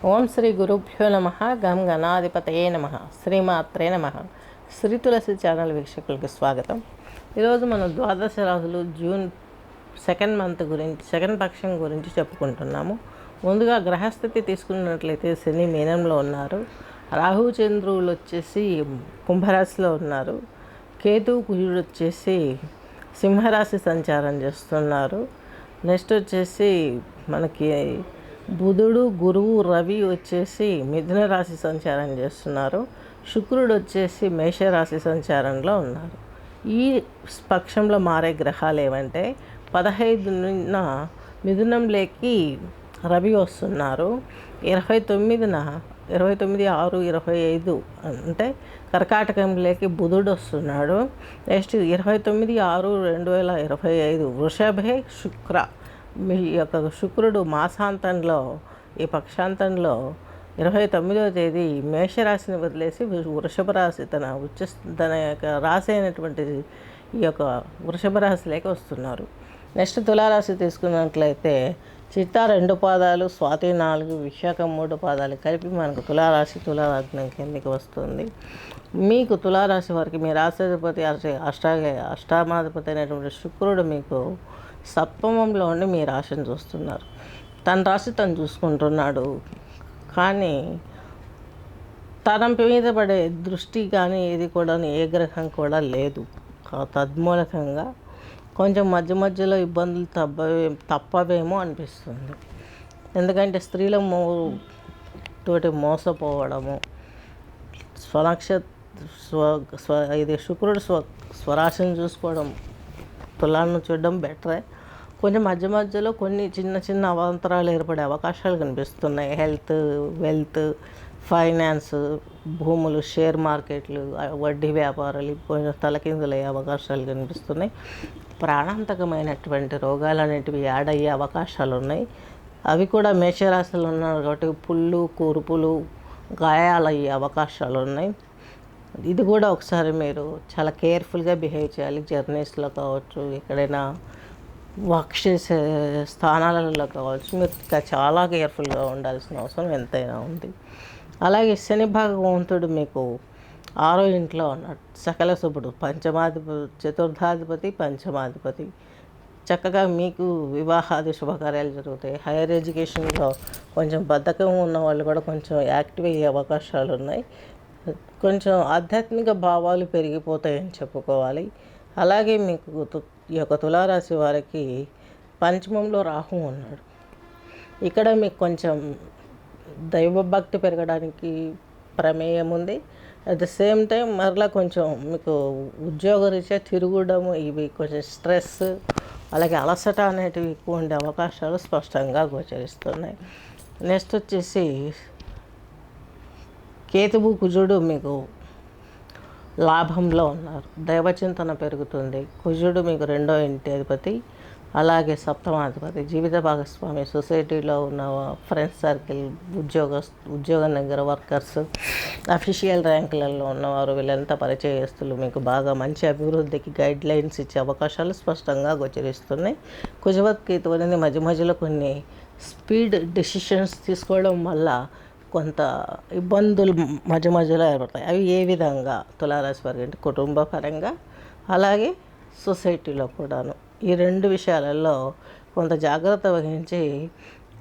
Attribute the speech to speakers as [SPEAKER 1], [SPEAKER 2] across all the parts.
[SPEAKER 1] ఓం శ్రీ గురుభ్యో నమ. గం గణాధిపతయే నమ. శ్రీమాత్రే నమ. శ్రీ తులసి ఛానల్ వీక్షకులకు స్వాగతం. ఈరోజు మనం ద్వాదశ రాశులు జూన్ సెకండ్ పక్షం గురించి చెప్పుకుంటున్నాము. ముందుగా గ్రహస్థితి తీసుకున్నట్లయితే శని మీనంలో ఉన్నారు, రాహు చంద్రువులు వచ్చేసి కుంభరాశిలో ఉన్నారు, కేతు కుజుడు వచ్చేసి సింహరాశి సంచారం చేస్తున్నారు. నెక్స్ట్ వచ్చేసి మనకి బుధుడు, గురువు, రవి వచ్చేసి మిథున రాశి సంచారం చేస్తున్నారు. శుక్రుడు వచ్చేసి మేషరాశి సంచారంలో ఉన్నారు. ఈ పక్షంలో మారే గ్రహాలు ఏమంటే 15న మిథునంలోకి రవి వస్తున్నారు, 29/6/25 అంటే కర్కాటకంలోకి బుధుడు వస్తున్నాడు. నెక్స్ట్ 29/6/2025 వృషభే శుక్ర. మీ యొక్క శుక్రుడు మాసాంతంలో ఈ పక్షాంతంలో 29వ తేదీ మేషరాశిని వదిలేసి వృషభ రాశి తన యొక్క రాశి అయినటువంటి ఈ యొక్క వృషభ రాశిలోకి వస్తున్నారు. నెక్స్ట్ తులారాశి తీసుకున్నట్లయితే చిత్తా 2 పాదాలు, స్వాతి 4, విశాఖ 3 పాదాలు కలిపి మనకు తులాలగ్నం కిందకి వస్తుంది. మీకు తులారాశి వారికి మీ రాశాధిపతి అష్టామాధిపతి అయినటువంటి శుక్రుడు మీకు సప్తమంలో ఉండి మీ రాశిని చూస్తున్నారు. తన రాశి తను చూసుకుంటున్నాడు, కానీ తన మీద పడే దృష్టి కానీ ఏది కూడా ఏ గ్రహం కూడా లేదు. తద్మూలకంగా కొంచెం మధ్యలో ఇబ్బందులు తప్పవేమో అనిపిస్తుంది. ఎందుకంటే స్త్రీల తోటి మోసపోవడము, ఇది శుక్రుడు స్వరాశిని చూసుకోవడం, తులాలను చూడడం బెటరే. కొంచెం మధ్యలో కొన్ని చిన్న అవాంతరాలు ఏర్పడే అవకాశాలు కనిపిస్తున్నాయి. హెల్త్, వెల్త్, ఫైనాన్స్, భూములు, షేర్ మార్కెట్లు, వడ్డీ వ్యాపారాలు కొంచెం తలకిందులయ్యే అవకాశాలు కనిపిస్తున్నాయి. ప్రాణాంతకమైనటువంటి రోగాలు అనేటివి యాడ్ అయ్యే అవకాశాలు ఉన్నాయి. అవి కూడా మేషరాశిలో ఉన్నారు కాబట్టి పుళ్ళు, కురుపులు, గాయాలు అయ్యే అవకాశాలు ఉన్నాయి. ఇది కూడా ఒకసారి మీరు చాలా కేర్ఫుల్గా బిహేవ్ చేయాలి. జర్నీస్లో కావచ్చు, ఎక్కడైనా వర్క్ చేసే స్థానాలలో కావచ్చు, మీరు చాలా కేర్ఫుల్గా ఉండాల్సిన అవసరం ఎంతైనా ఉంది. అలాగే శని భగవంతుడు మీకు 6వ ఇంట్లో ఉన్నాడు. సకల శుభుడు, చతుర్థాధిపతి, పంచమాధిపతి. చక్కగా మీకు వివాహాది శుభకార్యాలు జరుగుతాయి. హైయర్ ఎడ్యుకేషన్లో కొంచెం బద్ధకం ఉన్న వాళ్ళు కూడా కొంచెం యాక్టివ్ అయ్యే అవకాశాలు ఉన్నాయి. కొంచెం ఆధ్యాత్మిక భావాలు పెరిగిపోతాయని చెప్పుకోవాలి. అలాగే మీకు ఈ యొక్క తులారాశి వారికి పంచమంలో రాహు ఉన్నాడు. ఇక్కడ మీకు కొంచెం దైవభక్తి పెరగడానికి ప్రమేయం ఉంది. అట్ ద సేమ్ టైం మరలా కొంచెం మీకు ఉద్యోగరీత్యా తిరగడము, ఇవి కొంచెం స్ట్రెస్, అలాగే అలసట అనేటివి ఎక్కువ ఉండే అవకాశాలు స్పష్టంగా గోచరిస్తున్నాయి. నెక్స్ట్ వచ్చేసి కేతువు, కుజుడు మీకు లాభంలో ఉన్నారు. దైవచింతన పెరుగుతుంది. కుజుడు మీకు 2వ ఇంటి అధిపతి, అలాగే సప్తమాధిపతి. జీవిత భాగస్వామి, సొసైటీలో ఉన్న ఫ్రెండ్స్ సర్కిల్, ఉద్యోగం దగ్గర వర్కర్స్, అఫీషియల్ ర్యాంకులలో ఉన్నవారు, వీళ్ళంతా పరిచయస్తులు మీకు బాగా మంచి అభివృద్ధికి గైడ్ లైన్స్ ఇచ్చే అవకాశాలు స్పష్టంగా గోచరిస్తున్నాయి. కుజవత్ కేతు అనేది మధ్యలో కొన్ని స్పీడ్ డెసిషన్స్ తీసుకోవడం వల్ల కొంత ఇబ్బందులు మధ్యలో ఏర్పడతాయి. అవి ఏ విధంగా తులారాశి వారికి అంటే కుటుంబ పరంగా, అలాగే సొసైటీలో కూడాను. ఈ 2 విషయాలలో కొంత జాగ్రత్త వహించి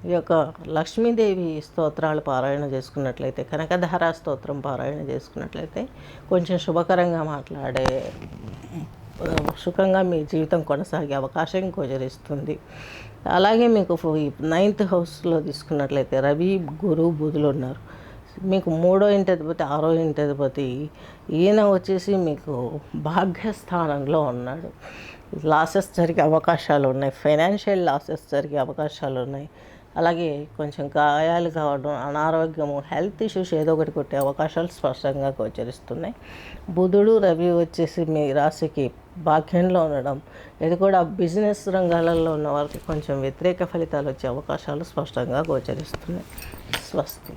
[SPEAKER 1] ఈ యొక్క లక్ష్మీదేవి స్తోత్రాలు పారాయణ చేసుకున్నట్లయితే, కనకధార స్తోత్రం పారాయణ చేసుకున్నట్లయితే కొంచెం శుభకరంగా మాట్లాడే సుఖంగా మీ జీవితం కొనసాగే అవకాశం గోచరిస్తుంది. అలాగే మీకు 9th హౌస్లో తీసుకున్నట్లయితే రవి, గురు, బుధులు ఉన్నారు. మీకు 3వ ఇంటి అధిపతి, 6వ ఇంటి అధిపతి. ఈయన వచ్చేసి మీకు భాగ్యస్థానంలో ఉన్నాడు. లాసెస్ జరిగే అవకాశాలు ఉన్నాయి. ఫైనాన్షియల్ లాసెస్ జరిగే అవకాశాలు ఉన్నాయి. అలాగే కొంచెం గాయాలు కావడం, అనారోగ్యము, హెల్త్ ఇష్యూస్ ఏదో ఒకటి కొట్టే అవకాశాలు స్పష్టంగా గోచరిస్తున్నాయి. బుధుడు, రవి వచ్చేసి మీ రాశికి భాగ్యంలో ఉండడం, ఇది కూడా బిజినెస్ రంగాలలో ఉన్న వారికి కొంచెం వ్యతిరేక ఫలితాలు వచ్చే అవకాశాలు స్పష్టంగా గోచరిస్తున్నాయి. స్వస్తి.